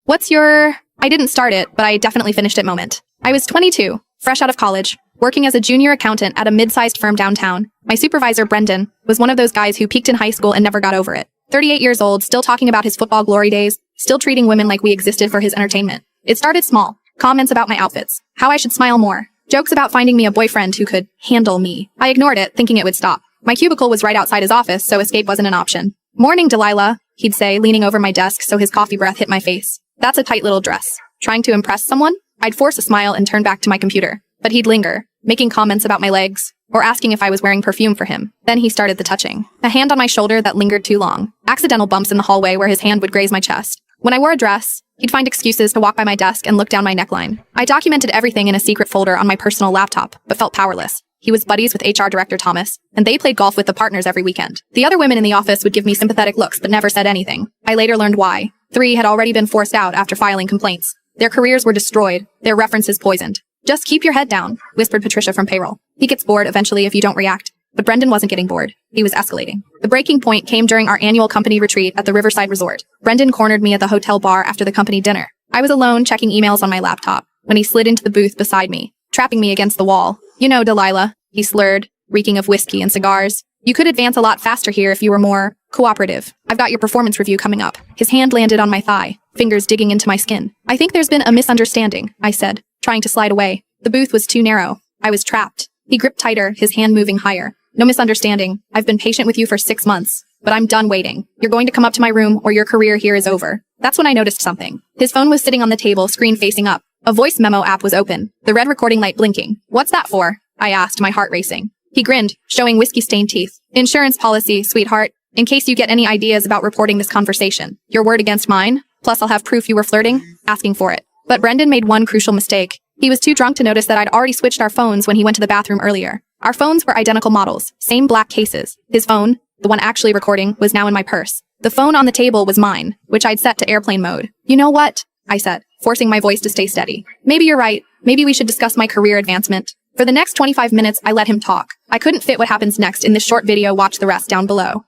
I didn't start it, but I definitely finished it moment. I was 22, fresh out of college, working as a junior accountant at a mid-sized firm downtown. My supervisor, Brendan, was one of those guys who peaked in high school and never got over it. 38 years old, still talking about his football glory days, still treating women like we existed for his entertainment. It started small. Comments about my outfits, how I should smile more, jokes about finding me a boyfriend who could handle me. I ignored it, thinking it would stop. My cubicle was right outside his office, so escape wasn't an option. "Morning, Delilah," he'd say, leaning over my desk so his coffee breath hit my face. "That's a tight little dress. Trying to impress someone?" I'd force a smile and turn back to my computer. But he'd linger, making comments about my legs, or asking if I was wearing perfume for him. Then he started the touching. A hand on my shoulder that lingered too long. Accidental bumps in the hallway where his hand would graze my chest. When I wore a dress, he'd find excuses to walk by my desk and look down my neckline. I documented everything in a secret folder on my personal laptop, but felt powerless. He was buddies with HR Director Thomas, and they played golf with the partners every weekend. The other women in the office would give me sympathetic looks but never said anything. I later learned why. 3 had already been forced out after filing complaints. Their careers were destroyed, their references poisoned. "Just keep your head down," whispered Patricia from payroll. "He gets bored eventually if you don't react." But Brendan wasn't getting bored. He was escalating. The breaking point came during our annual company retreat at the Riverside Resort. Brendan cornered me at the hotel bar after the company dinner. I was alone checking emails on my laptop when he slid into the booth beside me, trapping me against the wall. "You know, Delilah," he slurred, reeking of whiskey and cigars. "You could advance a lot faster here if you were more cooperative. I've got your performance review coming up." His hand landed on my thigh, fingers digging into my skin. "I think there's been a misunderstanding," I said, trying to slide away. The booth was too narrow. I was trapped. He gripped tighter, his hand moving higher. "No misunderstanding. I've been patient with you for 6 months, but I'm done waiting. You're going to come up to my room or your career here is over." That's when I noticed something. His phone was sitting on the table, screen facing up. A voice memo app was open, the red recording light blinking. "What's that for?" I asked, my heart racing. He grinned, showing whiskey-stained teeth. "Insurance policy, sweetheart. In case you get any ideas about reporting this conversation. Your word against mine. Plus I'll have proof you were flirting, asking for it." But Brendan made one crucial mistake. He was too drunk to notice that I'd already switched our phones when he went to the bathroom earlier. Our phones were identical models, same black cases. His phone, the one actually recording, was now in my purse. The phone on the table was mine, which I'd set to airplane mode. "You know what?" I said, forcing my voice to stay steady. "Maybe you're right. Maybe we should discuss my career advancement." For the next 25 minutes, I let him talk. I couldn't fit what happens next in this short video. Watch the rest down below.